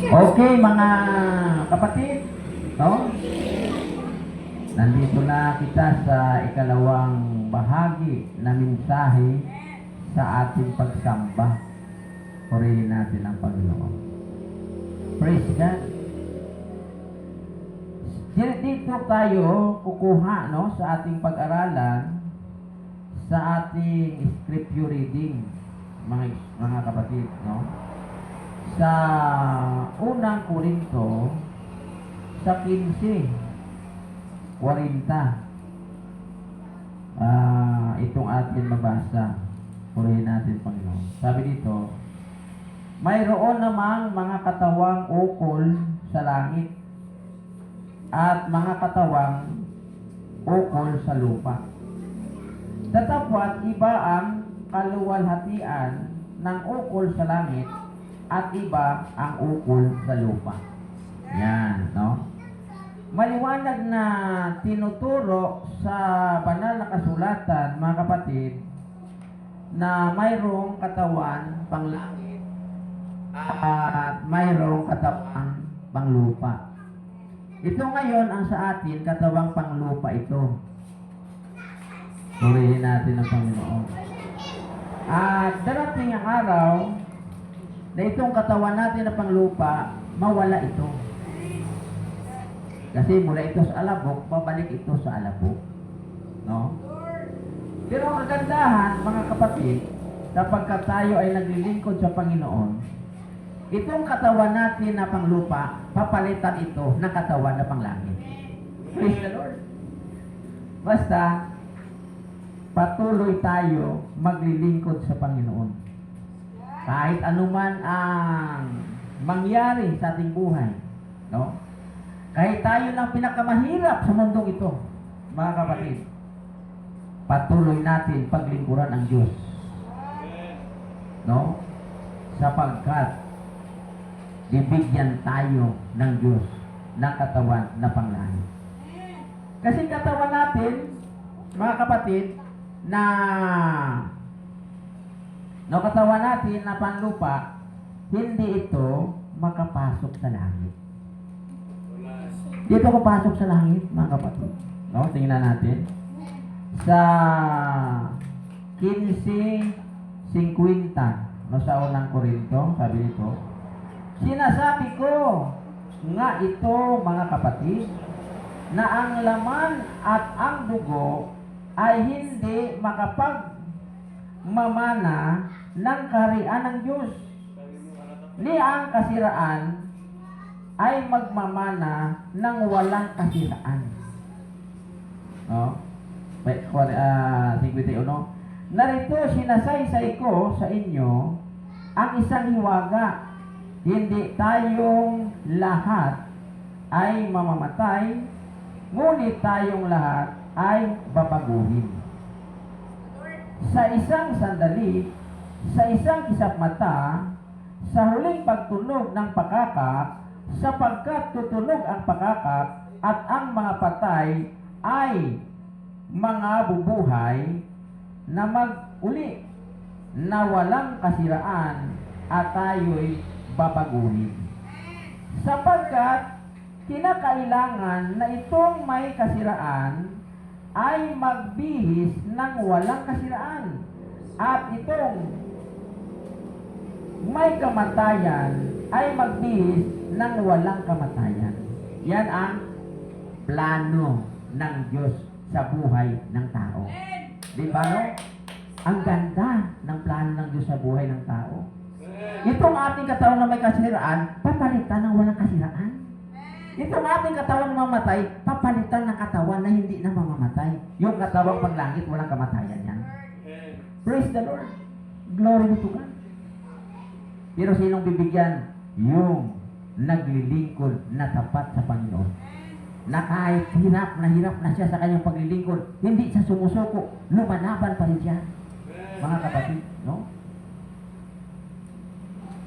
Okay, mga kapatid, no? Nandito na kita sa ikalawang bahagi na mensahe sa ating pagsamba. Purihin natin ang Panginoon. Praise God. Dito tayo kukuha, no, sa ating pag-aralan, sa ating scripture reading, mga kapatid, no? Sa unang Korinto, sa 15:40, itong ating mabasa. Purihin natin, Panginoon. Sabi dito, mayroon namang mga katawang ukol sa langit at mga katawang ukol sa lupa. Datapwat iba ang kaluwalhatian ng ukol sa langit at iba ang ukol sa lupa. Yan, no? Maliwanag na tinuturo sa banal na kasulatan, mga kapatid, na mayroong katawan panglangit at mayroong katawan panglupa. Ito ngayon ang sa atin, katawang panglupa ito. Purihin natin ang Panginoon. At darating ang araw na itong katawan natin na panglupa, mawala ito. Kasi mula ito sa alabok, babalik ito sa alabok. No? Pero ang kagandahan, mga kapatid, sapagkat tayo ay naglilingkod sa Panginoon, itong katawan natin na panglupa, papalitan ito ng katawan na panglangit. Praise the Lord. Basta, patuloy tayo maglilingkod sa Panginoon. Kahit anuman ang mangyari sa ating buhay, no? Kahit tayo ng pinakamahirap sa mundong ito, mga kapatid, patuloy natin paglingkuran ang Diyos. No? Sapagkat bibigyan tayo ng Diyos ng katawan na panglangit. Kasi katawan natin, mga kapatid, katawan natin na panlupa, hindi ito makapasok sa langit. Dito papasok sa langit, mga kapatid. No? Tingnan natin. Sa 15:50, no, sa unang Korinto, sabi dito, sinasabi ko nga ito, mga kapatid, na ang laman at ang dugo ay hindi makapagmamana ng kaharian ng Diyos. Ni ang kasiraan ay magmamana ng walang kasiraan. No? 51. Narito sinasaysay ko sa inyo ang isang hiwaga. Hindi tayong lahat ay mamamatay, ngunit tayong lahat ay babaguhin. Sa isang sandali, sa isang kisap mata, sa huling pagtunog ng pakakak, sapagkat tutunog ang pakakak at ang mga patay ay mga bubuhay na mag-uli na walang kasiraan at tayo'y babaguhin. Sapagkat kinakailangan na itong may kasiraan ay magbihis ng walang kasiraan at itong may kamatayan ay magbihis ng walang kamatayan. Yan ang plano ng Diyos sa buhay ng tao. Di ba, no? Ang ganda ng plano ng Diyos sa buhay ng tao. Itong ating katawan na may kasiraan, papalitan ng walang kasiraan. Itong ating katawan na mamatay, papalitan ng katawan na hindi na mamamatay. Yung katawang panglangit, walang kamatayan yan. Praise the Lord. Glory be to God. Pero sinong bibigyan? Yung naglilingkod na tapat sa Panginoon. Na kahit hirap na siya sa kanyang paglilingkod, hindi siya sumusuko, lumalaban pa rin siya. Mga kapatid, no?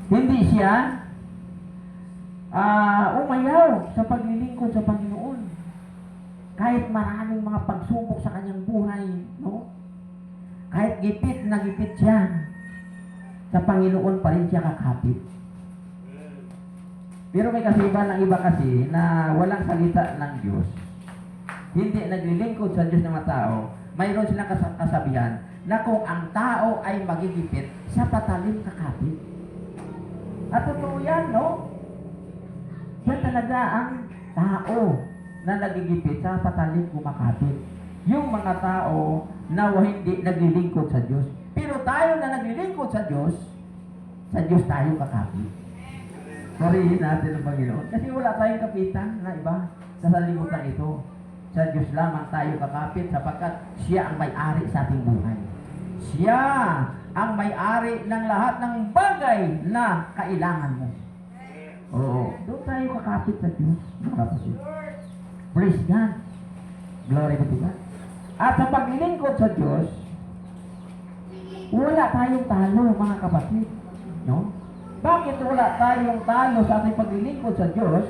Hindi siya umayaw sa paglilingkod sa Panginoon. Kahit maraming mga pagsubok sa kanyang buhay, no? Kahit gipit na gipit siya, sa Panginoon pa rin siya kakapit. Pero may kasiba ng iba kasi na walang salita ng Diyos. Hindi naglilingkod sa Diyos ng mga tao. Mayroon silang kasabihan na kung ang tao ay magigipit, sa patalim kakapit. At totoo yan, no? Yan talaga ang tao na nagigipit sa patalim kumakapit. Yung mga tao na hindi naglilingkod sa Diyos. Pero tayo na naglilingkod sa Diyos tayo kakapit. Purihin natin ang Panginoon. Kasi wala tayong kapitan na iba sa salimutan ito. Sa Diyos lamang tayo kakapit sapagkat siya ang may-ari sa ating buhay. Siya ang may-ari ng lahat ng bagay na kailangan mo. Oo. Doon tayo kakapit sa Diyos. Praise God. Glory be to God. At sa paglilingkod sa Diyos, wala tayong talo, mga kapatid. No? Bakit wala tayong talo sa ating paglilingkod sa Diyos?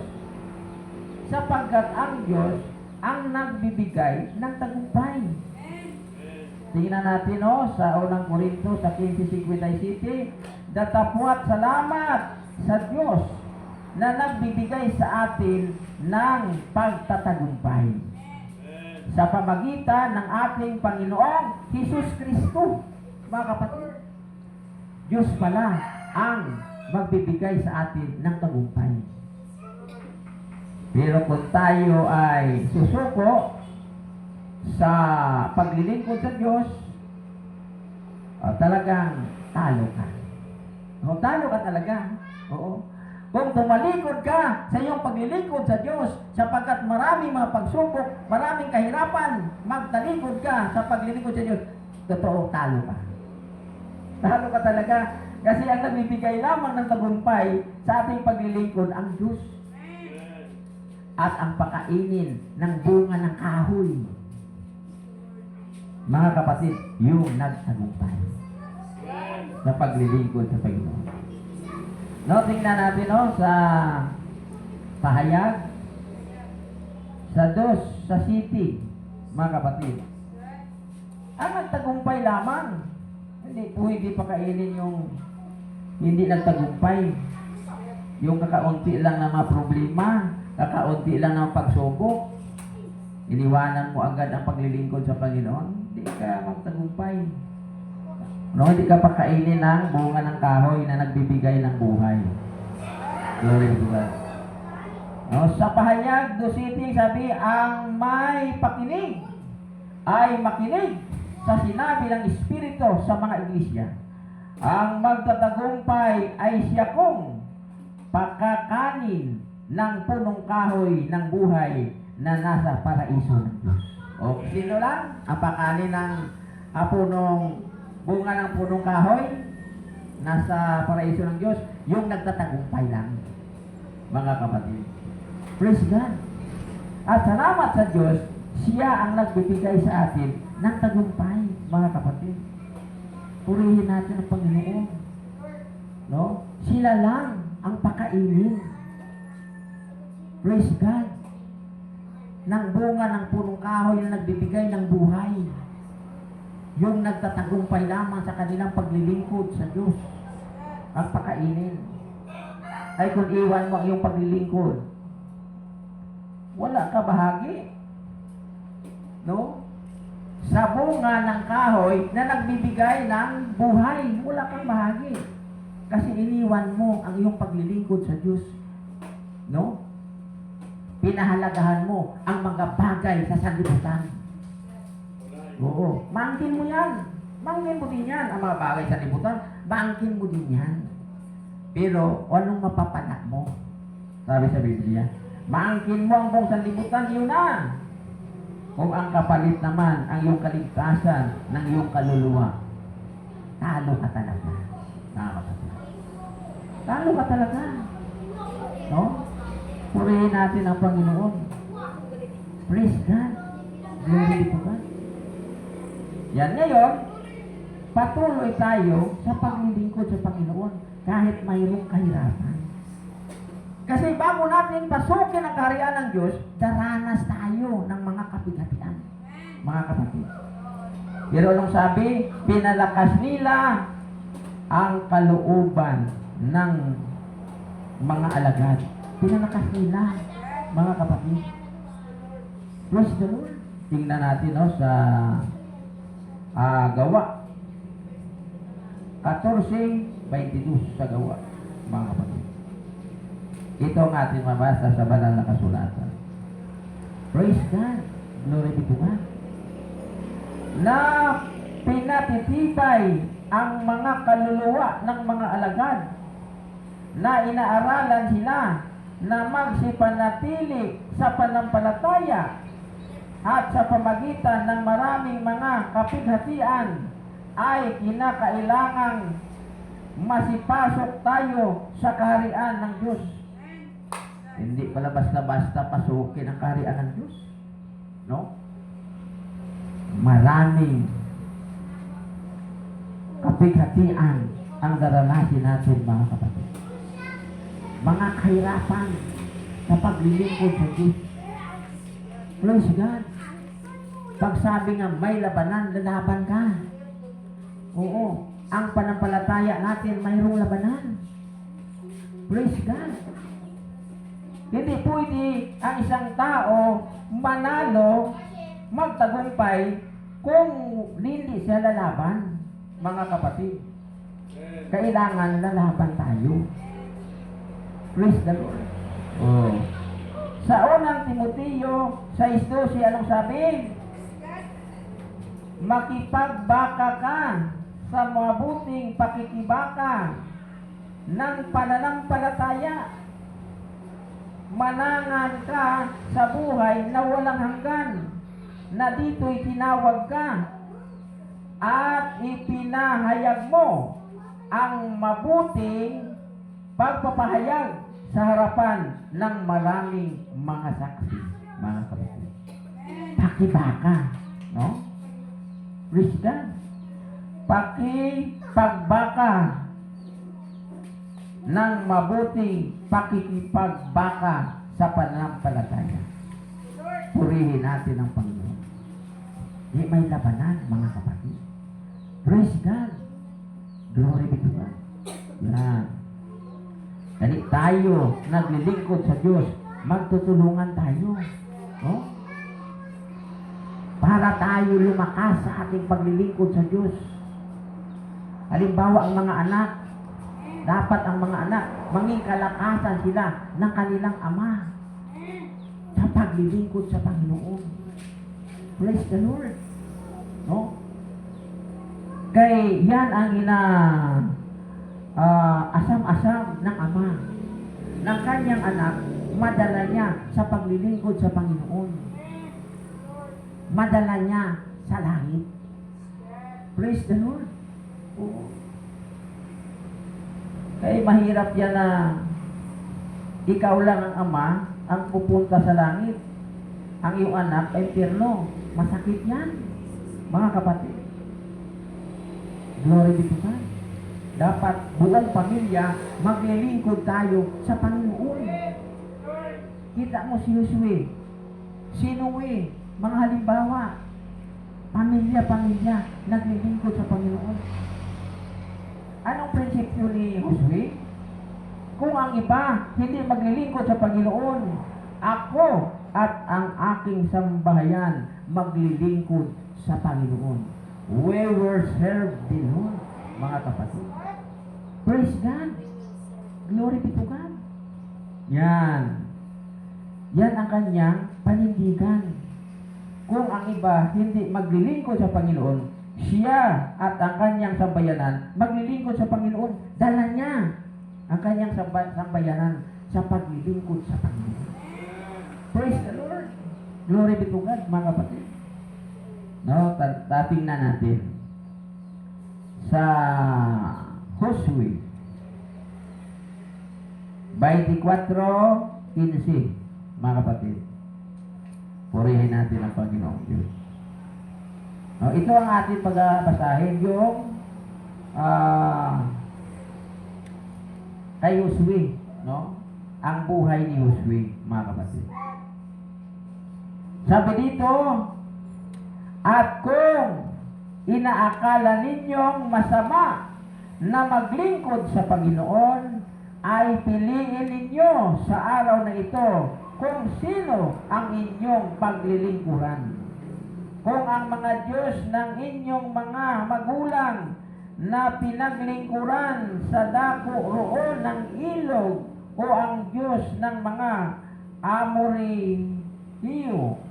Sapagkat ang Diyos ang nagbibigay ng tagumpay. Tingnan natin sa unang Korinto sa 15:57, datapwat salamat sa Diyos na nagbibigay sa atin ng pagtatagumpay sa pamagitan ng ating Panginoong Hesus Kristo. Mga kapatid, Diyos pala ang magbibigay sa atin ng tagumpay. Pero kung tayo ay susuko sa paglilingkod sa Diyos, talagang talo ka. Talo ka talaga. Oo. Kung tumalikod ka sa iyong paglilingkod sa Diyos, sapagkat maraming mga pagsubok, maraming kahirapan, magtalikod ka sa paglilingkod sa Diyos, totoo, talo ka. Talo ka talaga. Kasi ang nagbibigay lamang ng tagumpay sa ating paglilingkod ang Diyos. At ang pakainin ng bunga ng kahoy. Mga kapatid, yung nagtagumpay sa paglilingkod sa Panginoon. No, tingnan natin sa pahayag sa 2 sa city, mga kapatid. Ang nagtagumpay lamang, hindi pwede pakainin yung hindi nagtagumpay. Yung kakaunti lang na mga problema, kakaunti lang ng pagsubok, iniwanan mo agad ang paglilingkod sa Panginoon, hindi ka magtagumpay. No, hindi ka pakainin ng bunga ng kahoy na nagbibigay ng buhay. Glory to God. No, sa pahayag 2:7 sabi, ang may pakinig ay makinig sa sinabi ng Espiritu sa mga iglesia. Ang magtatagumpay ay siya kung pakakanin ng punong kahoy ng buhay na nasa paraiso ng Diyos. O, sino lang ang pakanin ng bunga ng punong kahoy nasa paraiso ng Diyos? Yung nagtatagumpay lang, mga kapatid. Praise God. At salamat sa Diyos, siya ang nagbibigay sa atin ng tagumpay, mga kapatid. Purihin natin ang Panginoon. No? Sila lang ang pakainin. Praise God. Ng bunga ng punong kahoy na nagbibigay ng buhay. Yung nagtatagumpay lamang sa kanilang paglilingkod sa Diyos ang pakainin. Ay kung iwan mo ang iyong paglilingkod, wala ka bahagi. No? Sa bunga ng kahoy na nagbibigay ng buhay, wala kang bahagi. Kasi iniwan mo ang iyong paglilingkod sa Diyos. No? Pinahalagahan mo ang mga bagay sa sanlibutan. Oo. Mangkin mo yan. Mangkin mo din yan. Ang mga bagay sa libutan, mangkin mo din yan. Pero, anong mapapala mo? Sabi sa Biblia, mangkin mo ang buong sanlibutan, yun na. Kung ang kapalit naman ang iyong kaligtasan ng iyong kaluluwa, talo ka talaga. Talo ka talaga. No? Purihin natin ang Panginoon. Praise God. Glory to God. Yan ngayon, patuloy tayo sa paglilingkod sa Panginoon kahit mayroong kahirapan. Kasi bago natin pasukin ang kaharian ng Diyos, daranas tayo ng mga kapigatian. Mga kapatid. Pero anong sabi? Pinalakas nila ang kalooban ng mga alagad. pinalakas nila, mga kapatid. Praise the Lord. Tingnan natin no, sa Gawa 14:22 sa Gawa, mga kapatid. Ito ang ating mabasa sa banal na kasulatan. Praise God. Glory be to God. Na pinatitibay ang mga kaluluwa ng mga alagad, na inaaralan sila na magsipanatili sa panampalataya at sa pamagitan ng maraming mga kapighatian ay kinakailangang masipasok tayo sa kaharian ng Diyos. Hindi pala basta-basta pasukin ang kaharian ng Diyos. No? Maraming kapighatian ang daranasin natin, mga kapatid. Mga kahirapan sa paglilingkod sa Diyos. Praise God. Pag sabi nga may labanan, lalaban ka. Oo. Ang panampalataya natin mayroong labanan. Praise God. Hindi pwede ang isang tao manalo, magtagumpay kung hindi siya lalaban, mga kapatid. Kailangan lalaban tayo. Praise the Lord. Oh. Sa unang Timoteo 6:12, anong sabi? Makipagbaka ka sa mabuting pakikibaka ng pananampalataya. Manangan ka sa buhay na walang hanggan, na dito'y tinawag ka at ipinahayag mo ang mabuting pagpapahayag sa harapan ng maraming mga saksi, mga kapatid. Pakibaka, no? Praise God. Pakipagbaka ng mabuting pakikipagbaka sa pananampalataya. Purihin natin ang Panginoon. Di may labanan, mga kapatid. Praise God. Glory be to God. Yan. Dali tayo naglilingkod sa Diyos, magtutulungan tayo. No? Para tayo lumakas sa ating paglilingkod sa Diyos. Halimbawa, ang mga anak, dapat ang mga anak, maging kalakasan sila ng kanilang ama sa paglilingkod sa Panginoon. Praise the Lord. No? Kay yan ang asam-asam ng ama, ng kanyang anak, madala niya sa paglilingkod sa Panginoon. Madala niya sa langit. Praise the Lord. Oo. Kaya mahirap yan na ikaw lang ang ama ang pupunta sa langit. Ang iyong anak ay impyerno. Masakit yan, mga kapatid. Glory be to God. Dapat buong pamilya maglilingkod tayo sa Panginoon. Kita mo si Josue, si Noe, mga halimbawa, pamilya-pamilya naglilingkod sa Panginoon. Anong prinsipyo ni Josue? Kung ang iba hindi maglilingkod sa Panginoon, ako at ang aking sambahayan maglilingkod sa Panginoon. We will serve the Lord, mga kapatid. Praise God. Glory be to God. Yan. Yan ang kanyang panindigan. Kung ang iba hindi maglilingkod sa Panginoon, siya at ang kanyang sambayanan maglilingkod sa Panginoon. Dala niya ang kanyang sambayanan sa paglilingkod sa Panginoon. Praise the Lord. Glory be to God, mga kapatid. No, tingnan natin sa Josue 24:15, mga kapatid. Purihin natin ang Panginoong Diyos. No, ito ang ating pagbabasahin, yung kay Josue, no? Ang buhay ni Josue, mga kapatid. Sabi dito, at kung inaakala ninyong masama na maglingkod sa Panginoon, ay piliin ninyo sa araw na ito kung sino ang inyong paglilingkuran. Kung ang mga Diyos ng inyong mga magulang na pinaglingkuran sa dako roon ng ilog o ang Diyos ng mga Amorihio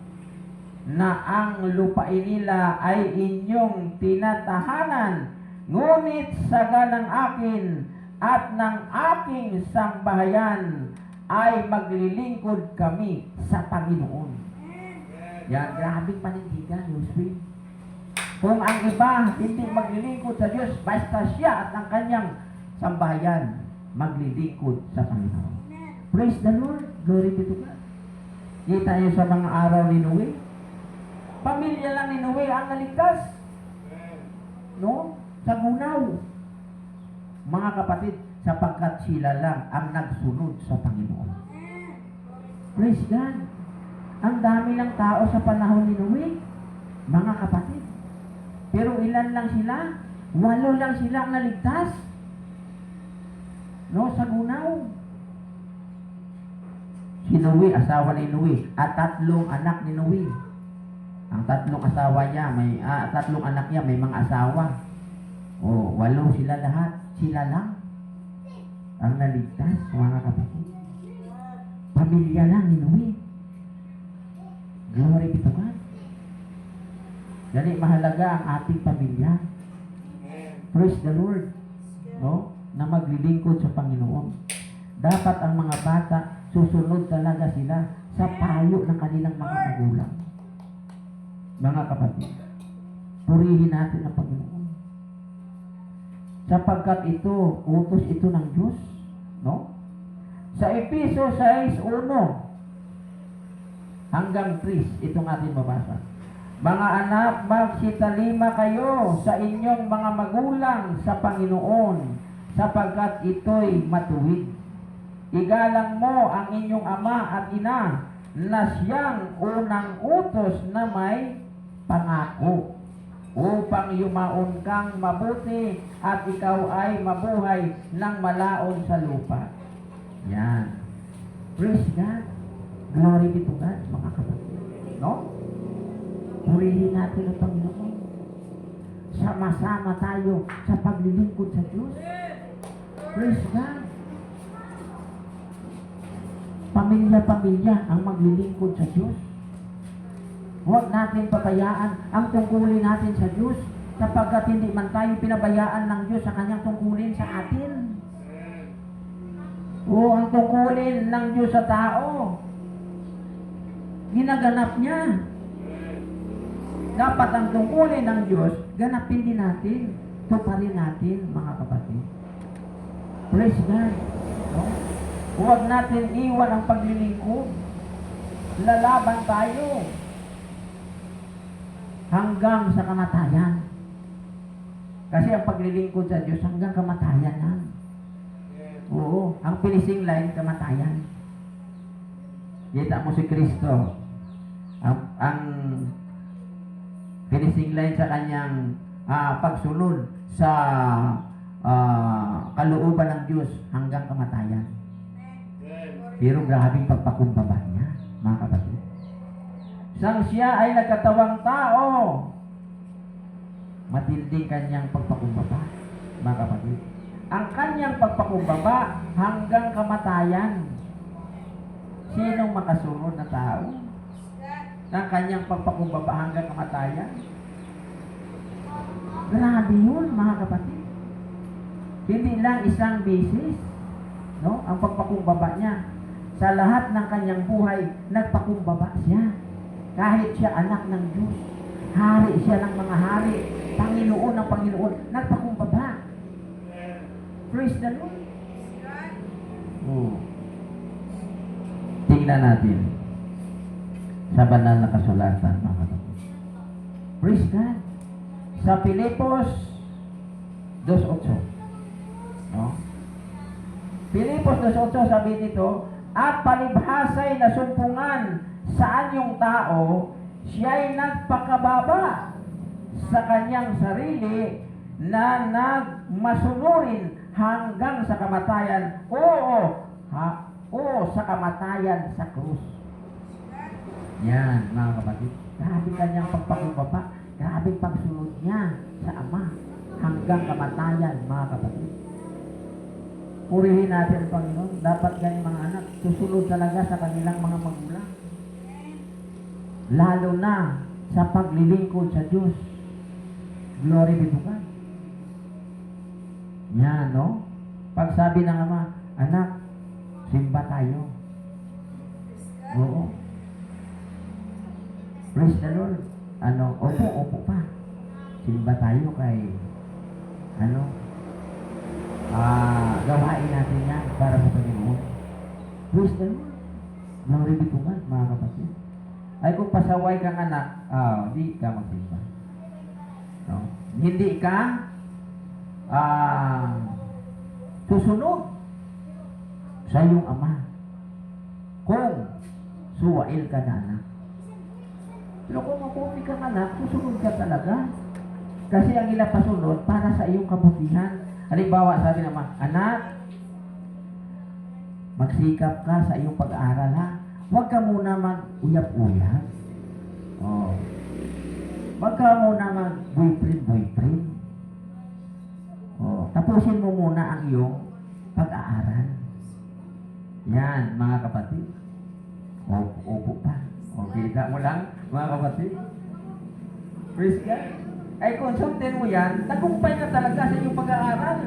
na ang lupain nila ay inyong tinatahanan, ngunit saga ng akin at ng aking sambahayan ay maglilingkod kami sa Panginoon. Yan, grabing panindigan, Yusuf. Kung ang iba hindi maglilingkod sa Diyos, basta siya at ang kanyang sambahayan maglilingkod sa Panginoon. Praise the Lord. Glory be to God. Kita niyo sa mga araw ni Noe. Pamilya lang ni Noe ang naligtas. No? Sa gunaw. Mga kapatid, sapagkat sila lang ang nagsunod sa Panginoon. Praise God. Ang dami ng tao sa panahon ni Noe, mga kapatid. Pero ilan lang sila? 8 lang sila ang naligtas. No, sa gunaw. Si Noe, asawa ni Noe, at 3 anak ni Noe. Ang 3 asawa niya, 3 anak niya, may mga asawa. 8 sila lahat. Sila lang ang naligtas, mga kapatid. Pamilya lang ni Noe. Glory be to God. Dali mahalaga ang ating pamilya. Praise the Lord. No? Na maglilingkod sa Pamilya. Dapat ang mga bata susunod talaga sila sa payo ng kanilang mga magulang. Mga kapatid, purihin natin ang Panginoon. Sapagkat ito, utos ito ng Diyos. No? Sa Efeso 6:1 hanggang 3, itong ating babasa. Mga anak, magsitalima kayo sa inyong mga magulang sa Panginoon, sapagkat ito'y matuwid. Igalang mo ang inyong ama at ina, na siyang unang utos na may pangako, upang yumaon kang mabuti at ikaw ay mabuhay ng malaon sa lupa. Yan. Praise God. Glory be to God, mga kapatid. No? Purihin natin ang Panginoon. Sama-sama tayo sa paglilingkod sa Diyos. Praise God. Pamilya-pamilya ang maglilingkod sa Diyos. Huwag natin pabayaan ang tungkulin natin sa Diyos, sapagkat hindi man tayo pinabayaan ng Diyos sa kanyang tungkulin sa atin. O ang tungkulin ng Diyos sa tao, ginaganap niya. Dapat ang tungkulin ng Diyos, ganapin din natin. Tuparin natin, mga kapatid. Praise God. No? Huwag natin iwan ang paglilingkod. Lalaban tayo hanggang sa kamatayan. Kasi ang paglilingkod sa Diyos hanggang kamatayan yan. Oo, ang finishing line, kamatayan. Kita mo si Kristo. Ang finishing line sa kanyang pagsunod sa kalooban ng Diyos hanggang kamatayan. Pero grabing pagpakumbaba niya, mga kapatid. Sang siya ay nagkatawang tao, matinding kanyang pagpakumbaba, mga kapatid. Ang kanyang pagpakumbaba hanggang kamatayan. Sinong makasunod na tao? Ang kanyang pagpakumbaba hanggang kamatayan? Grabe yun, mga kapatid. Hindi lang isang beses, no? Ang pagpakumbaba niya. Sa lahat ng kanyang buhay, nagpakumbaba siya. Kahit siya anak ng Diyos, hari siya ng mga hari, Panginoon ng Panginoon, nagpakumbaba. Praise the Lord. Tingnan natin sa banal na kasulatan, mga kapatid. Praise God. Sa Filipos 2:8. No? Filipos 2:8, sabi dito, at palibhasay na sumpungan sa anyong tao, siya'y nagpakababa sa kanyang sarili na nagmasunurin hanggang sa kamatayan. Oo, sa kamatayan sa krus. Yan, mga kapatid. Grabe kanyang pagpakumbaba. Grabe pagsunod niya sa Ama. Hanggang kamatayan, mga kapatid. Purihin natin ang Panginoon. Dapat ganyan mga anak, susunod talaga sa kanilang mga magulang. Lalo na sa paglilingkod sa Diyos. Glory be to God. Yan, no? Pag sabi ng Ama, anak, simba tayo. Oo. Praise the Lord. Opo pa. Simba tayo kay, gawain natin yan para sa Panginoon. Praise the Lord. Glory be to God, mga kapatid. Ay kung pasaway kang anak, hindi ka magsimba. No? Hindi ka susunod sa iyong ama kung suwail ka na anak. Pero kung mabuti kang anak, susunod ka talaga. Kasi ang ilapasunod para sa iyong kabutihan. Halimbawa, sabi naman, anak, magsikap ka sa iyong pag-aaral, ha? Huwag ka muna mag-uyap-uyap. Oh. Huwag ka muna mag-boyfriend. Oh. Tapusin mo muna ang iyong pag-aaral. Yan, mga kapatid. Opo pa. Okay, ka mo lang, mga kapatid. Praise God. Ay konsultin mo yan, tagumpay na talaga sa iyong pag-aaral.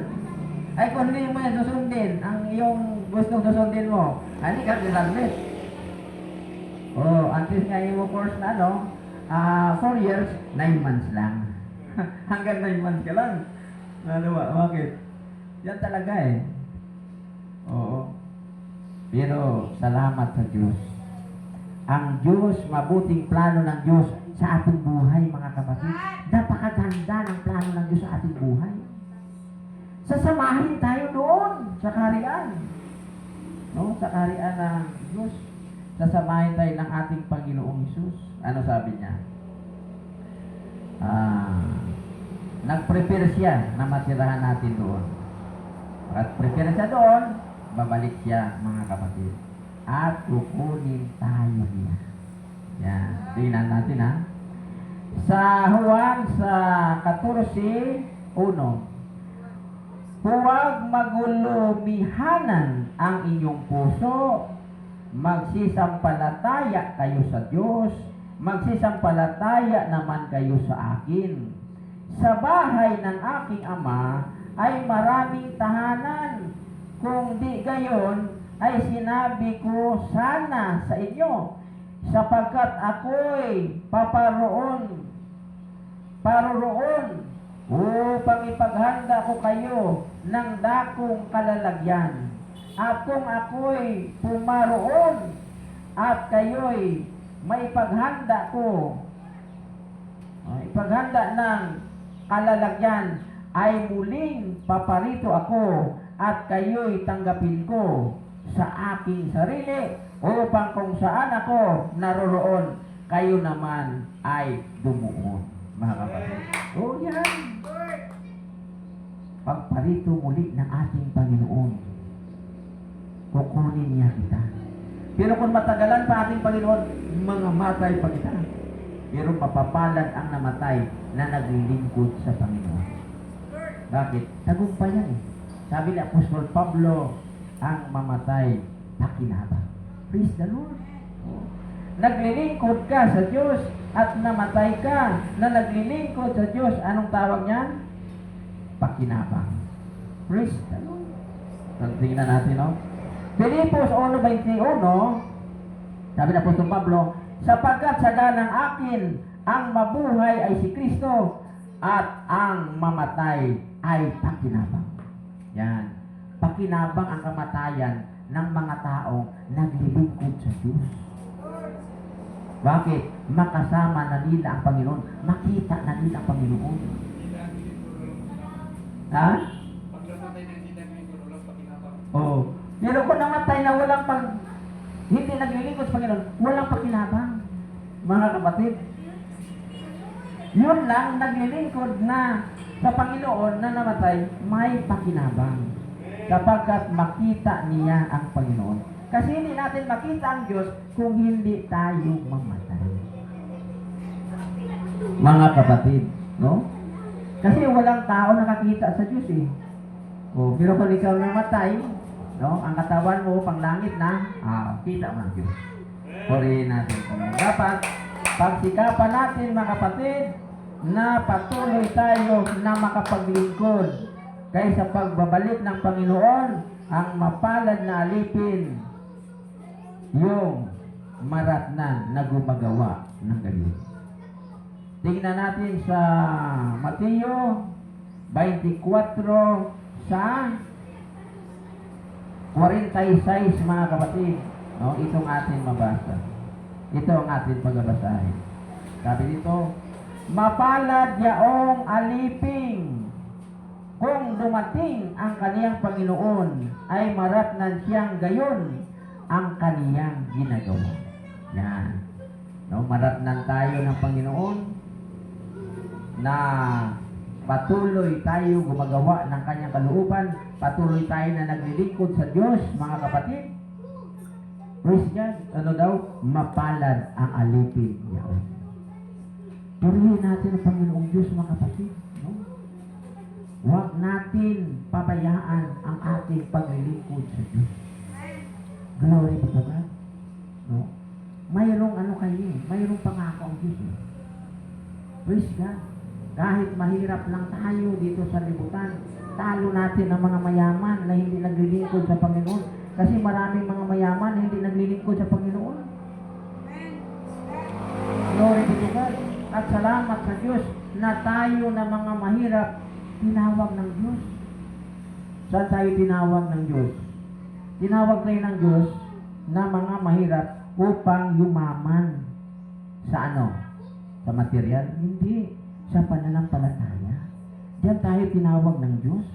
Ay kung hindi mo yan susundin, ang iyong gustong susundin mo, hindi ka graduate. Until nga yung course na 4 years, 9 months lang. Hanggang 9 months ka lang. Bakit? Yan talaga eh. Oo. Pero salamat sa Diyos. Ang Diyos, mabuting plano ng Diyos sa ating buhay, mga kapatid. Napakaganda ng plano ng Diyos sa ating buhay. Sasamahin tayo doon sa kaharian. No? Sa kaharian ng Diyos. Sasamahin tayo ng ating Panginoong Hesus. Ano sabi niya? Nag-prepare siya na matirahan natin doon. At prepare siya doon, babalik siya, mga kapatid. At kukunin tayo niya. Yan. Tingnan natin, ha? Sa Juan, sa 14:1, huwag magulumihanan ang inyong puso. Magsisampalataya kayo sa Diyos. Magsisampalataya naman kayo sa akin. Sa bahay ng aking Ama ay maraming tahanan. Kung di gayon, ay sinabi ko sana sa inyo, sapagkat ako'y paroroon upang ipaghanda ko kayo ng dakong kalalagyan. At kung ako'y pumaroon at kayo'y maipaghanda ko, ipaghanda ng kalalagyan, ay muling paparito ako at kayo'y tanggapin ko sa aking sarili upang kung saan ako naroroon, kayo naman ay dumuon. Mga kapatid. Yan. Pagparito muli ng ating Panginoon, kukunin niya kita. Pero kung matagalan pa ating Panginoon, mangamatay pa kita. Pero mapapalad ang namatay na naglilingkod sa Panginoon. Bakit? Tagumpay yan eh. Sabi ni Apostol Pablo, ang mamatay pakinabang. Praise the Lord. Naglilingkod ka sa Diyos at namatay ka na naglilingkod sa Diyos. Anong tawag niyan? Pakinabang. Praise the Lord. Tingnan natin, no? Filipos 1:21, sabi ni Apostol Pablo, sapagkat sa ganang akin, ang mabuhay ay si Kristo at ang mamatay ay pakinabang. Yan. Pakinabang ang kamatayan ng mga taong naglilingkod sa Diyos. Bakit? Makasama na nila ang Panginoon. Makita na nila ang Panginoon. Ha? Pag namatay na hindi naglilingkod, walang pakinabang. Oo. Pero kung namatay na hindi naglilingkod sa Panginoon, walang pakinabang. Mga kapatid. Yun lang, naglilingkod na sa Panginoon na namatay, may pakinabang. kapagkat makita niya ang Panginoon. Kasi hindi natin makita ang Diyos kung hindi tayo mamatay. Mga kapatid, no? Kasi walang tao nakakita sa Diyos eh. Oh, pero kung ikaw namatay, no, ang katawan mo panglangit na, kita mo ang Diyos. Purihin natin. Dapat pagsikapan natin mga kapatid na patuloy tayo na makapaglingkod kaysa pagbabalik ng Panginoon ang mapalad na alipin yung maratnan na gumagawa ng gayon. Tingnan natin sa Mateo 24 sa 46 mga kapatid. No, itong atin mabasa. Ito ang atin pagbabasahin. Sabi dito, mapalad yaong aliping kung dumating ang kaniyang Panginoon ay maratnan siyang gayon ang kaniyang ginagawa. Yan. No, maratnan tayo ng Panginoon na patuloy tayo gumagawa ng kanyang kalooban, patuloy tayo na naglilingkod sa Diyos, mga kapatid. Praise God. Ano daw? Mapalad ang alipin niya. Purihin natin ang Panginoong Diyos, mga kapatid. No? Huwag natin pabayaan ang ating paglilingkod sa Diyos. Glory to God. No? Mayroong ano kayo eh. Mayroong pangako ang Diyos eh. Praise God. Kahit mahirap lang tayo dito sa libutan, talo natin ang mga mayaman na hindi naglilingkod sa Panginoon. Kasi maraming mga mayaman na hindi naglilingkod sa Panginoon. Glory to God. At salamat sa Diyos na tayo na mga mahirap tinawag ng Diyos. Saan tayo tinawag ng Diyos? Tinawag tayo ng Diyos na mga mahirap upang yumaman sa ano? Sa material? Hindi. Sa pananampalataya. Diyan tayo tinawag ng Diyos.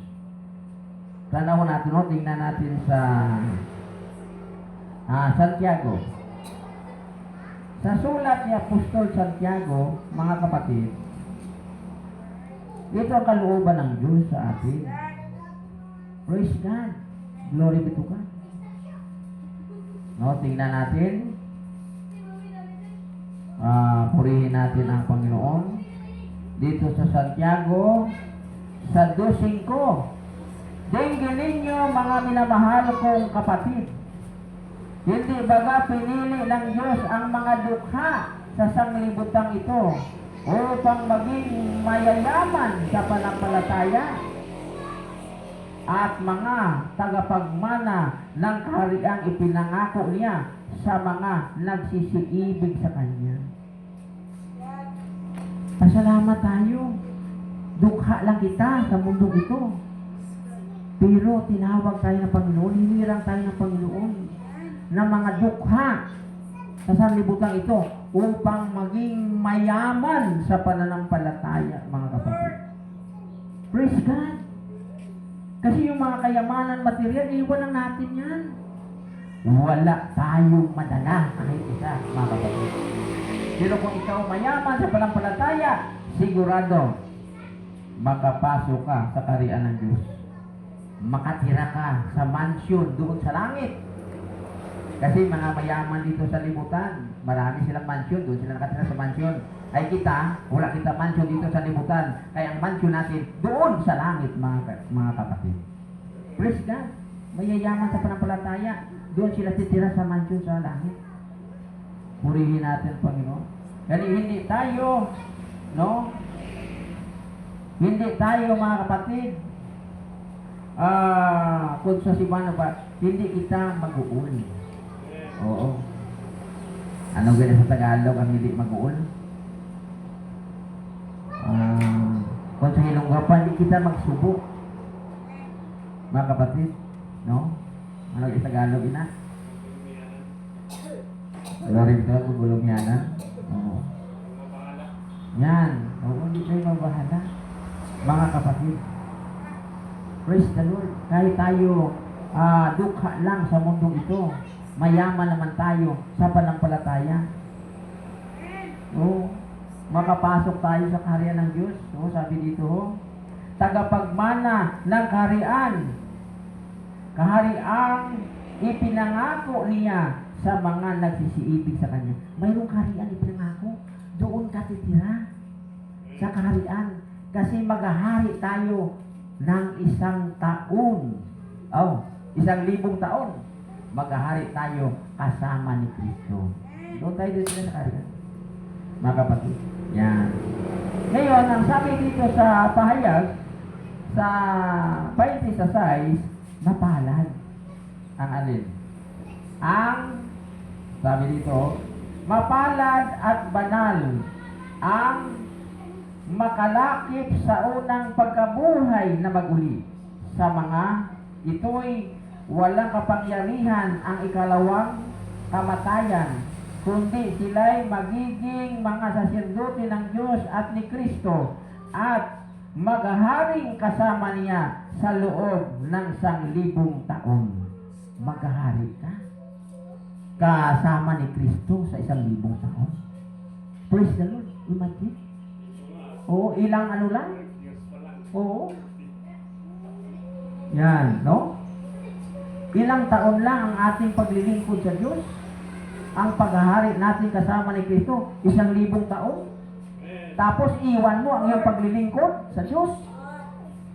Tanaw natin, no? Tingnan natin sa Santiago. Sa sulat ni Apostol Santiago, mga kapatid, ito ang kalooban ng Diyos sa atin. Praise God. Glory be to God. No, tingnan natin. Purihin natin ang Panginoon. Dito sa Santiago, sa 2:5. Dinggin ninyo mga minamahal kong kapatid. Hindi baga pinili ng Diyos ang mga dukha sa sanglibutang ito upang maging mayayaman sa panampalataya at mga tagapagmana ng kahariang ipinangako niya sa mga nagsisiibig sa Kanya. Pasalamat tayo. Dukha lang kita sa mundong ito. Pero tinawag tayo ng Panginoon, hinirang tayo ng Panginoon na mga dukha sa sanlibutan ito upang maging mayaman sa pananampalataya, mga kapatid. Praise God! Kasi yung mga kayamanan material, iwan lang natin yan. Wala tayong madala kahit isa, mga kapatid. Pero kung ikaw mayaman sa pananampalataya, sigurado makapasok ka sa kaharian ng Diyos. Makatira ka sa mansion doon sa langit. Kasi mga mayaman dito sa libutan, marami silang mansion, doon sila nakatira sa mansion. Ay kita, wala kita mansion dito sa libutan. Kaya ang mansion natin doon sa langit, mga kapatid. Praise God. Mayayaman sa panampalataya, doon sila titira sa mansion sa langit. Purihin natin, Panginoon. Kasi hindi tayo, no? Hindi tayo, mga kapatid, kung sa simano ba, hindi kita mag-uul. Oo. Ano ganyan sa Tagalog ang hindi mag-uul? Kung sa Ilonggo pa, hindi kita magsubok. Mga kapatid, no? Ano sa Tagalog ina? Glory to God, gulong yanan. Oo. Yan. Oo, hindi tayo mabahala. Mga kapatid, praise the Lord. Kahit tayo dukha lang sa mundong ito, mayaman naman tayo sa panampalataya. Oo. Makapasok tayo sa kaharian ng Diyos. Oo, sabi dito, tagapagmana ng kaharian kahariang ipinangako niya sa mga nagsisiibig sa Kanya. Mayroong kaharian ipinangako. Doon ka titira sa kaharian. Kasi maghahari tayo ng 1 taon. 1,000 taon. Maghahari tayo kasama ni Kristo. Doon tayo dito sa kaharian. Mga kapatid. Yan. Ngayon, ang sabi dito sa pahayag, sa 26, mapalad. Ang alin? Ang, sabi dito, mapalad at banal ang makalakip sa unang pagkabuhay na maguli. Sa mga ito'y walang kapangyarihan ang ikalawang kamatayan, kundi sila'y magiging mga saserdote ng Diyos at ni Kristo at maghaharing kasama niya sa loob ng 1,000 taon. Maghahari ka kasama ni Kristo sa 1,000 taon. Praise the Lord. Imagine. Oo, ilang ano lang? Oo. Yan, no? Ilang taon lang ang ating paglilingkod sa Diyos. Ang paghahari natin kasama ni Kristo, 1,000 taon. Tapos iwan mo ang iyong paglilingkod sa Diyos.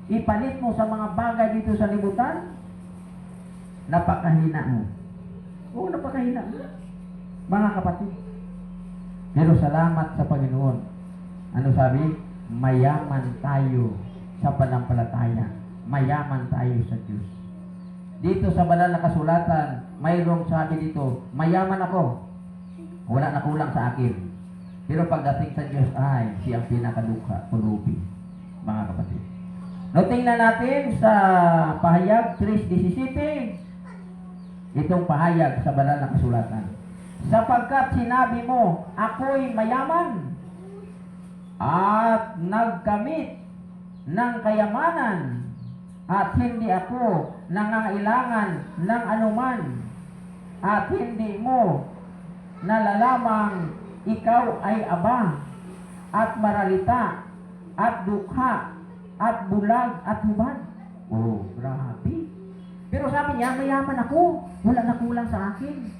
Ipalit mo sa mga bagay dito sa libutan. Napakahina mo. Oo, napakahina mo. Mga kapatid. Pero salamat sa Panginoon. Ano sabi? Mayaman tayo sa pananampalataya. Mayaman tayo sa Diyos. Dito sa banal na kasulatan, mayroong sabi dito, mayaman ako. Wala na kulang sa akin. Pero pagdating sa Diyos, ay, siyang pinakadukha, pulubi. Mga kapatid. No, tingnan natin sa pahayag 3:17. Itong pahayag sa banal na kasulatan. Sapagkat sinabi mo, ako'y mayaman at nagkamit ng kayamanan at hindi ako nangangailangan ng anuman at hindi mo nalalamang ikaw ay aba at maralita at dukha at bulag at hubad. Oh, grabe. Pero sabi niya, mayaman ako. Wala na kulang sa akin.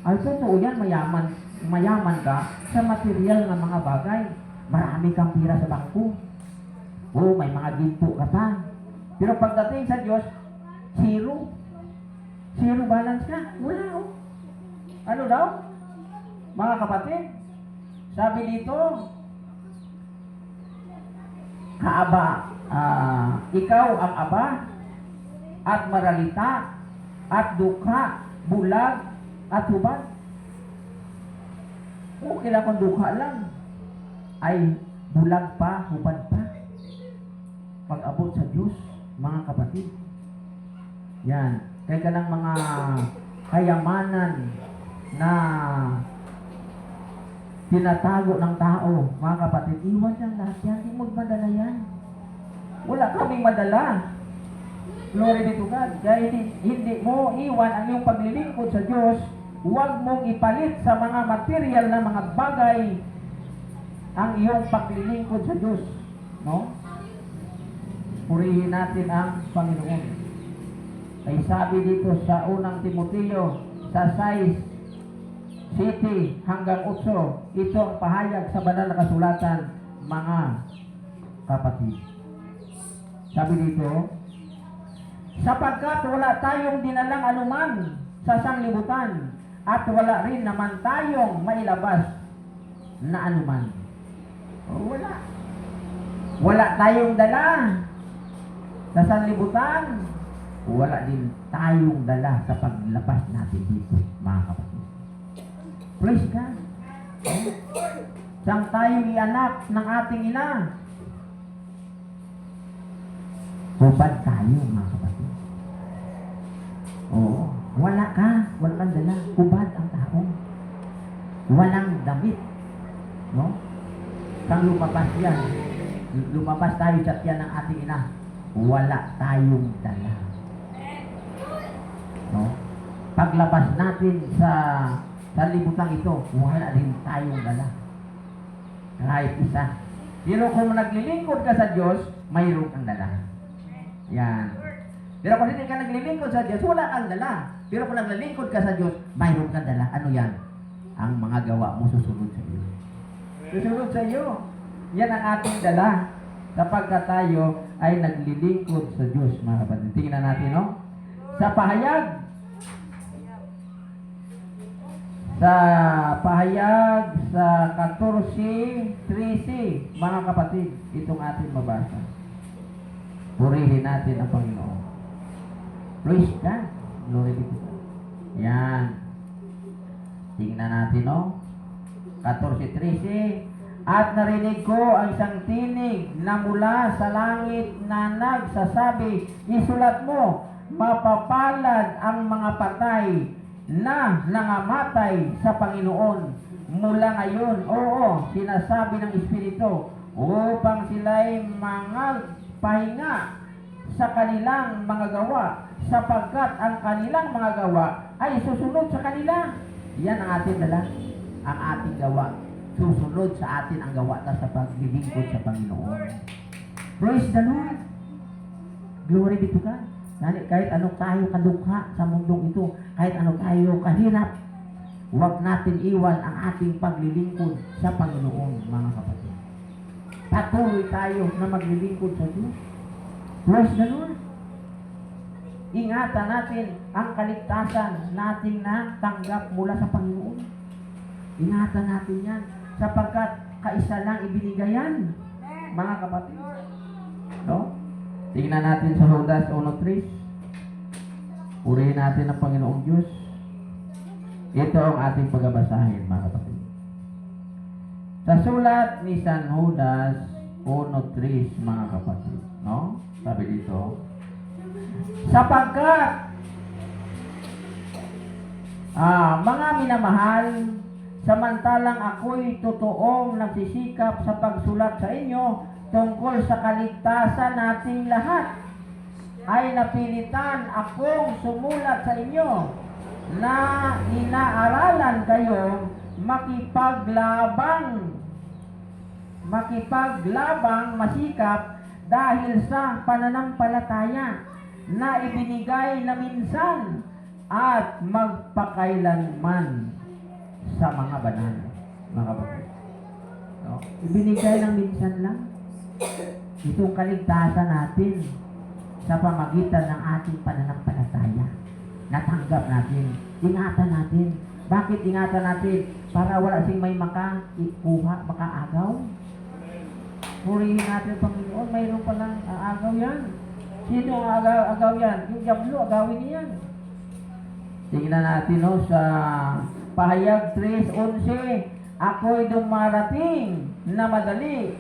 Ay, totoo yan, mayaman ka sa material na mga bagay. Marami kang pira sa bangko. Oh, may mga ginto ka pa. Pero pagdating sa Diyos, zero. Zero balance ka. Wala, oh. Ano daw? Mga kapatid, sabi dito, kaaba, ikaw ang aba, at maralita, at dukha, bulag, at hubad. Okay lang kung dukha lang, ay bulag pa, hubad pa. Pag-abot sa Diyos, mga kapatid. Yan. Kaya ka ng mga kayamanan na tinatago ng tao, mga kapatid, iwan siyang lahat yan. Hindi mo madala yan. Wala kaming madala. Glory be to God. Kaya hindi mo iwan ang iyong paglilingkod sa Diyos. Huwag mong ipalit sa mga material na mga bagay ang iyong paglilingkod sa Diyos. No? Purihin natin ang Panginoon. Ay sabi dito sa unang Timoteo, sa 6, 7 hanggang 8, ito ang pahayag sa banal na kasulatan, mga kapatid. Sabi dito, sapagkat wala tayong dinalang anuman sa sanglibutan at wala rin naman tayong mailabas na anuman. Wala. Wala tayong dala sa sanlibutan. Wala din tayong dala sa paglabas natin dito, mga kapatid. Praise God. Siyang tayong ianak ng ating ina. Hubad tayo, mga kapatid. Oo. Wala ka. Wala kang dala. Hubad ang tao. Walang damit. No? Saan lumabas yan? Lumabas tayo sa tiyan ng ating ina. Wala tayong dala. No? Paglabas natin sa libutang ito, wala rin tayong dala. Kahit isa. Pero kung naglilingkod ka sa Diyos, mayroon kang dala. Yan. Pero kung hindi ka naglilingkod sa Diyos, wala kang dala. Pero kung naglilingkod ka sa Diyos, mayroon kang dala. Ano yan? Ang mga gawa mo susunod sa iyo. Susunod sa iyo. Yan ang ating dala. Sapagkat tayo ay naglilingkod sa Diyos, mga kapatid. Tingnan natin, no? Sa pahayag, sa 14:13, mga kapatid, itong ating mabasa. Purihin natin ang Panginoon. Praise God. Glory be to God. Yan. Tingnan natin, no? 14:13. At narinig ko ang isang tinig na mula sa langit na nagsasabi, isulat mo, mapapalad ang mga patay na nangamatay sa Panginoon mula ngayon. Oo, sinasabi ng Espiritu, upang sila'y pahinga sa kanilang mga gawa, sapagkat ang kanilang mga gawa ay susunod sa kanila. Yan ang ating dala, ang ating gawa. Susunod sa atin ang gawa na sa paglilingkod sa Panginoon. Praise the Lord. Glory be to God. Kahit ano tayo kadukha sa mundong ito, kahit ano tayo kahirap, huwag natin iwan ang ating paglilingkod sa Panginoon, mga kapatid. Patuloy tayo na maglilingkod sa Diyos. Praise the Lord. Ingatan natin ang kaligtasan nating natanggap mula sa Panginoon. Ingatan natin yan, sapagkat kaisa lang ibinigayan, mga kapatid. No? Tingnan natin sa Judas 1:3. Purihin natin ang Panginoong Diyos. Ito ang ating pagbabasahin, mga kapatid. Sa sulat ni San Judas 1:3, mga kapatid, no? Sabi dito, sapagkat mga minamahal, samantalang ako'y totoong nagsisikap sa pagsulat sa inyo tungkol sa kaligtasan nating lahat, ay napilitan akong sumulat sa inyo na inaaralan kayo makipaglabang masikap dahil sa pananampalataya na ibinigay na minsan at magpakailanman sa mga banal, mga kapatid. No? Ibinigay ng minsan lang itong kaligtasan natin sa pamagitan ng ating pananampalataya. Natanggap natin. Ingatan natin. Bakit ingatan natin? Para wala sing may makaikuha, makaagaw. Purihin natin, Panginoon, mayroon palang agaw yan. Sino ang agaw yan? Yung diablo, agawin niyan. Tingnan natin, no, sa Pahayag 3:11, ako'y dumarating na madali.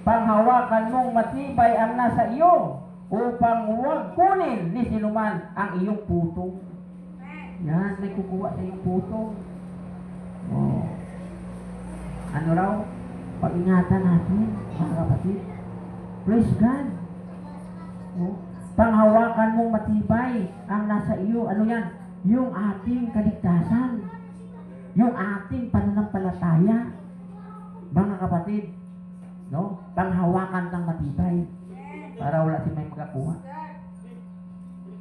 Panghawakan mong matibay ang nasa iyo, upang huwag kunin ni sinuman ang iyong puto. Yan, may kukuha sa iyong puto. Oh. Ano raw? Pag-ingatan natin, mga kapatid. Praise God. Oh. Panghawakan mong matibay ang nasa iyo. Ano yan? Yung ating kaligtasan. Yung ating pananampalataya. Mga kapatid, no? Panghawakan kang matibay para wala si may magakuha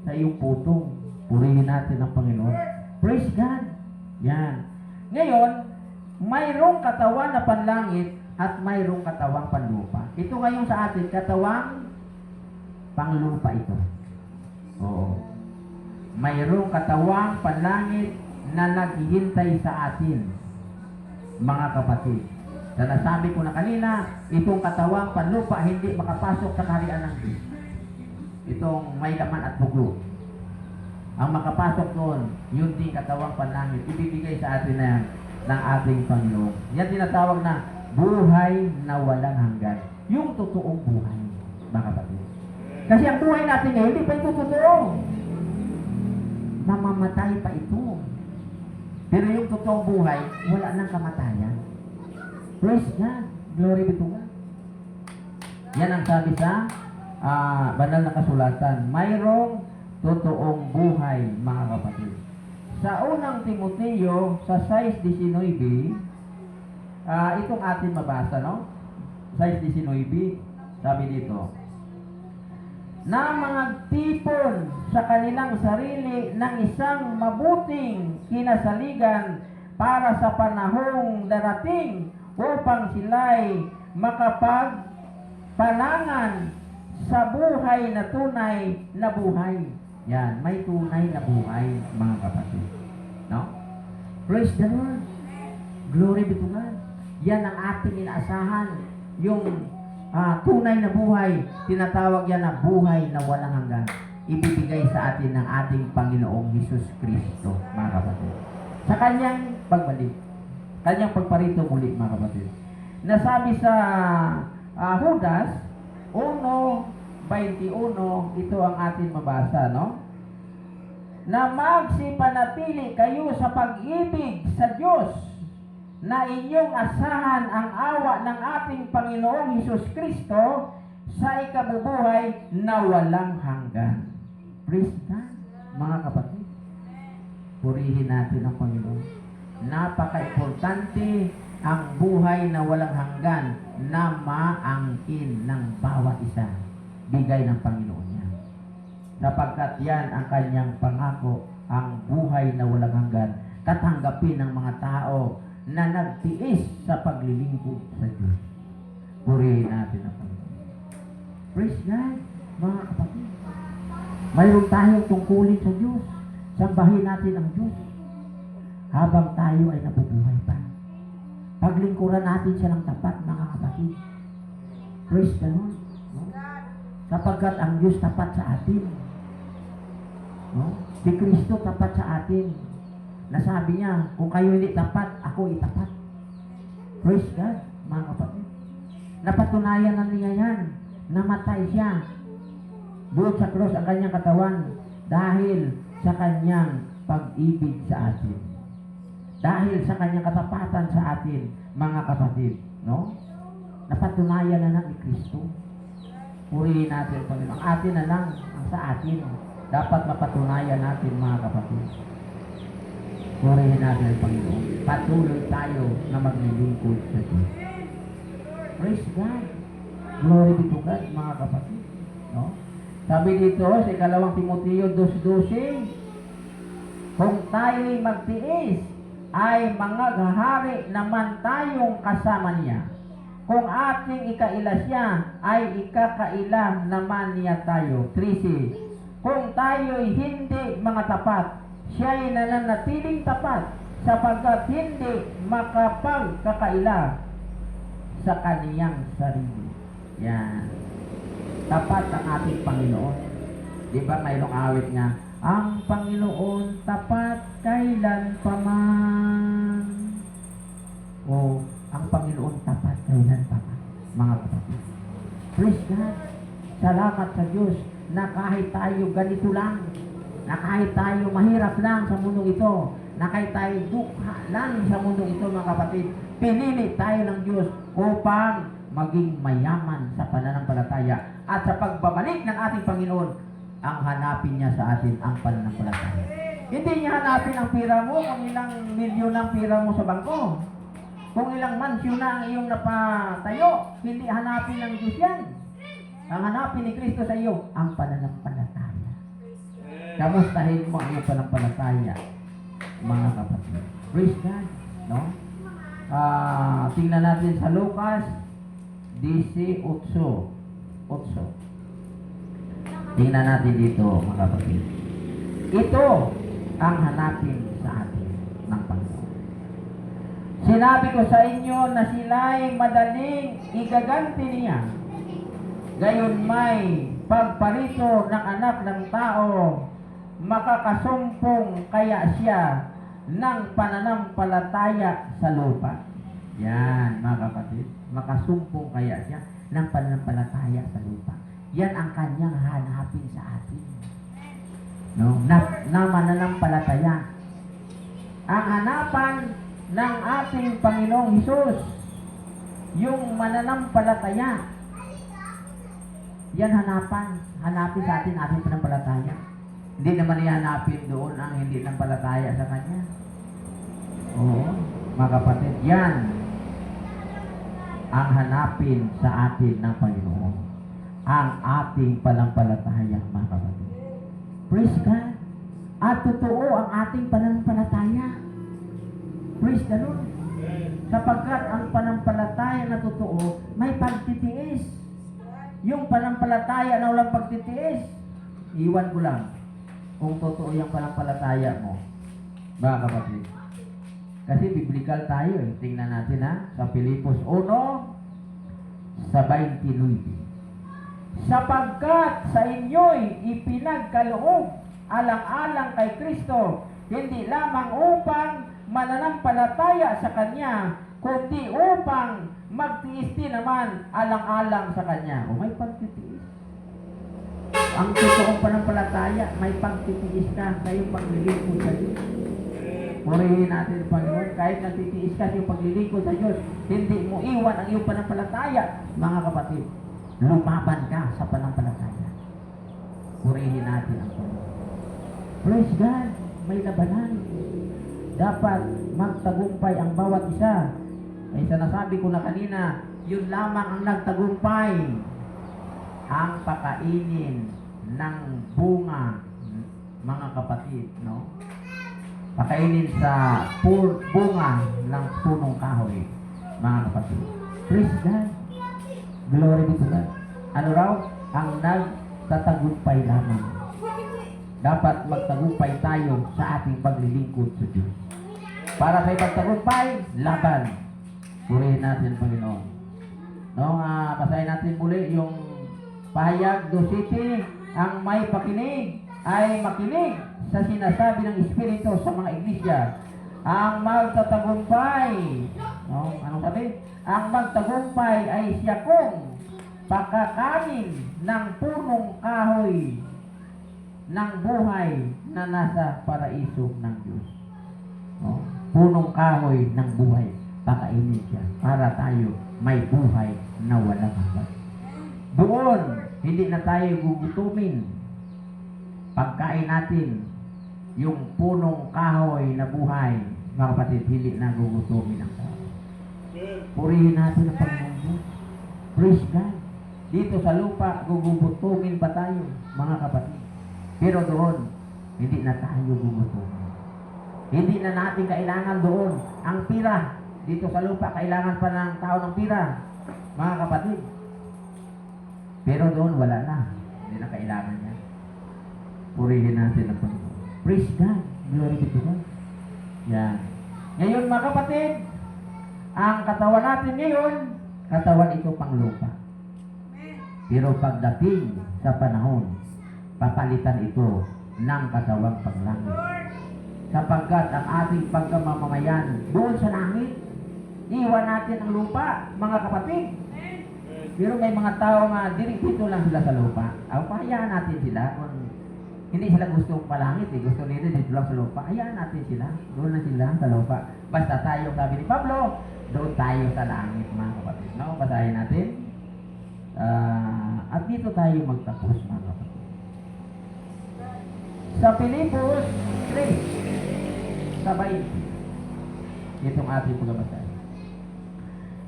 sa iyong putong. Purihin natin ang Panginoon. Praise God. Yan. Ngayon, mayroong katawan na panlangit at mayroong katawang panlupa. Ito ngayon sa atin, katawang panglupa ito. Oo. Mayroong katawang panlangit na naghihintay sa atin, mga kapatid. Sa nasabi ko na kanina, itong katawang panlupa hindi makapasok sa kaharian ng Diyos. Itong may laman at buglo. Ang makapasok doon, yun din katawang panlangit, ibibigay sa atin na yan ng ating Panginoon. Yan tinatawag na buhay na walang hanggan. Yung totoong buhay, mga kapatid. Kasi ang buhay natin ngayon, hindi pa ito totoo. Mamamatay pa ito. Pero yung totoong buhay, wala nang kamatayan. Praise God. Glory be to God. Yan ang sabi sa banal na kasulatan. Mayroong totoong buhay, mga kapatid. Sa unang Timoteo, sa 6:19, itong atin mabasa, no? 6:19, sabi dito, na mga tipon sa kanilang sarili ng isang mabuting kinasaligan para sa panahong darating upang sila'y makapagpalangan sa buhay na tunay na buhay. Yan, may tunay na buhay, mga kapatid. No? Praise the Lord. Glory be to God. Yan ang ating inaasahan. Yung tunay na buhay, tinatawag yan na buhay na walang hanggan. Ibibigay sa atin ng ating Panginoong Hesus Kristo, mga kapatid. Sa kanyang pagbalik, kanyang pagparito muli, mga kapatid. Nasabi sa Judas 1:21, ito ang ating mabasa, no? Na magsipanatili kayo sa pag-ibig sa Diyos, na inyong asahan ang awa ng ating Panginoong Hesus Kristo sa ikabubuhay na walang hanggan. Praise God, mga kapatid. Purihin natin ang Panginoon. Napaka-importante ang buhay na walang hanggan na maangkin ng bawat isa. Bigay ng Panginoon niya. Sapagkat yan ang kanyang pangako, ang buhay na walang hanggan, tatanggapin ng mga tao na nagtiis sa paglilingkod sa Diyos. Purihin natin ang Panginoon. Praise God, mga kapatid. Mayroon tayong tungkulin sa Diyos. Sambahin natin ang Diyos habang tayo ay nabubuhay pa. Paglingkuran natin siya ng tapat, mga kapatid. Praise the Lord. No? Sapagkat ang Diyos tapat sa atin. No? Si Kristo tapat sa atin. Nasabi niya, kung kayo hindi tapat, ako itapat. Praise God, mga kapatid. Napatunayan na niya yan. Namatay siya. Buot sa cross ang kanyang katawan dahil sa kanyang pag-ibig sa atin. Dahil sa kanyang katapatan sa atin, mga kapatid. No? Napatunayan na ni Kristo. Purihin natin, Panginoon. Ang atin na lang, ang sa atin. Dapat mapatunayan natin, mga kapatid. Purihin natin ang Panginoon. Patuloy tayo na maglilingkod sa Diyos. Praise God. Glory be to God, mga kapatid. No? Sabi dito sa 2 Timoteo 2:12, kung tayo'y magtiis, ay mangaghahari naman tayong kasama niya. Kung ating ikaila siya, ay ikakaila naman niya tayo. 13, kung tayo'y hindi mga tapat, siya'y nananatiling tapat, sapagkat hindi makapagkakaila sa kaniyang sarili. Yan. Tapat ang ating Panginoon. Di ba mayroong awit nga, ang Panginoon tapat kailan pa man. O, ang Panginoon tapat kailan pa man. Mga kapatid. Praise God. Salamat sa Diyos na kahit tayo ganito lang, na kahit tayo mahirap lang sa mundo ito, na kahit tayo dukha lang sa mundo ito, mga kapatid, pinili tayo ng Diyos upang maging mayaman sa pananampalataya. At sa pagbabalik ng ating Panginoon, ang hanapin niya sa atin ang pananampalataya. Hindi niya hanapin ang pira mo kung ilang milyon ang pira mo sa bangko. Kung ilang mansyon na ang iyong napatayo, hindi hanapin ng Diyos yan. Ang hanapin ni Kristo sa iyo, ang pananampalataya. Kamustahin mo ang iyong pananampalataya, mga kapatid. Praise God. No? Tingnan natin sa Lucas 18:8. Tingnan natin dito, mga kapatid. Ito ang hanapin sa atin ng Panginoon. Sinabi ko sa inyo na sila'y madaling igaganti niya. Gayon may pagparito ng anak ng tao, makakasumpong kaya siya ng pananampalataya sa lupa. Yan, mga kapatid. Makasumpong kaya siya ng pananampalataya sa lupa. Yan ang kanyang hanapin sa atin. No? Na mananampalataya. Ang hanapan ng ating Panginoong Hesus, yung mananampalataya. Yan hanapan. Hanapin sa atin ating pananampalataya. Hindi naman ihanapin doon ang hindi nampalataya sa Kanya. Oo, mga kapatid, yan ang hanapin sa atin ng Panginoon. ang ating pananampalataya, mga kapatid. Praise God. At totoo ang ating pananampalataya. Praise the Lord. Sapagkat ang pananampalataya na totoo, may pagtitiis. Yung pananampalataya na walang pagtitiis, iwan ko lang kung totoo yung pananampalataya mo, mga kapatid. Kasi biblical tayo eh. Tingnan natin sa Filipos 1, sa 29. Sapagkat sa inyo'y ipinagkaloob alang-alang kay Kristo, hindi lamang upang mananampalataya sa Kanya, kundi upang magtiis din naman alang-alang sa Kanya. O may pagtitiis. Ang totoong pananampalataya, may pagtitiis ka sa iyong paglilingkod sa Diyos. Purihin natin, Panginoon, kahit nagtitiis ka sa iyong paglilingkod sa Diyos, hindi mo iwan ang iyong pananampalataya, mga kapatid. Lumaban ka sa pananampalataya. Purihin natin ang Panginoon. Praise God, may labanan. Dapat magtagumpay ang bawat isa. Ay sinasabi ko na kanina, yun lamang ang nagtagumpay. Ang pakainin ng bunga, mga kapatid, no? Pakainin sa bunga ng punong kahoy, mga kapatid. Praise God. Glory be to God. Ano raw? Ang nagtatagumpay lamang. Dapat magtagumpay tayo sa ating paglilingkod sa Diyos. Para sa pagtagumpay, laban. Purihin natin, Panginoon. No, basahin natin muli yung pahayag 2:7. Ang may pakinig ay makinig sa sinasabi ng Espiritu sa mga iglesia. Ang magtatagumpay, no, anong sabi? Ang magtagumpay ay siya kung pakakain ng punong kahoy ng buhay na nasa paraiso ng Diyos. No? Punong kahoy ng buhay, pakainin siya para tayo may buhay na walang hanggan. Doon, hindi na tayo gugutumin. Pagkain natin yung punong kahoy na buhay, mga kapatid, hindi na gugutumin ang tao. Purihin natin ang Panginoon Diyos. Praise God. Dito sa lupa, gugutumin pa tayo, mga kapatid. Pero doon, hindi na tayo gugutumin. Hindi na natin kailangan doon ang pira. Dito sa lupa, kailangan pa ng tao ng pira, mga kapatid. Pero doon, wala na. Hindi na kailangan niya. Purihin natin ang Panginoon. Praise God. Glory be to God. Yan. Ngayon, mga kapatid, ang katawan natin ngayon, katawan ito pang lupa. Pero pagdating sa panahon, papalitan ito ng katawang panglangit. Sapagkat ang ating pagkamamamayan doon sa langit, iwan natin ang lupa, mga kapatid. Pero may mga tao nga, dito lang sila sa lupa. Pahayaan natin sila. Kung hindi sila gustong palangit, gusto nila dito lang sa lupa. Hayaan natin sila. Doon na sila sa lupa. Basta tayo, sabi ni Pablo, doon tayo sa langit, mga kapatid. No? Basahin natin. At dito tayo magtapos, mga kapatid. Sa Filipos 3, sa 20. Itong ating pagbabasahin.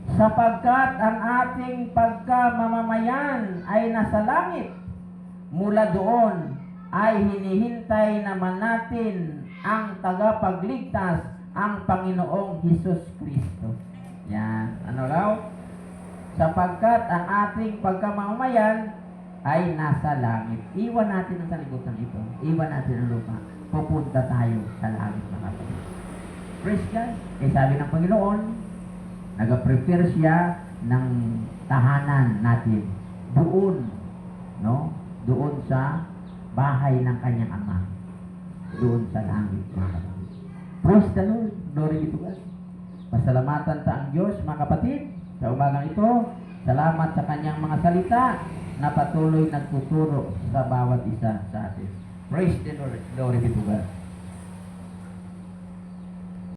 Sapagkat ang ating pagkamamamayan ay nasa langit, mula doon ay hinihintay naman natin ang tagapagligtas, ang Panginoong Hesus Kristo. Yan. Ano raw? Sapagkat ang ating pagkamamamayan ay nasa langit. Iwan natin ang salibutan ito. Iwan natin ang lupa. Pupunta tayo sa langit, mga kapatid. Praise God. Eh sabi ng Panginoon, nag-prepare siya ng tahanan natin doon, no? Doon sa bahay ng kanyang ama. Doon sa langit, mga kapatid. Praise the Lord. Glory be to God. Pasalamatan sa ang Diyos, mga kapatid, sa umagang ito. Salamat sa kanyang mga salita na patuloy nagtuturo sa bawat isa sa atin. Praise the Lord. Glory be to God.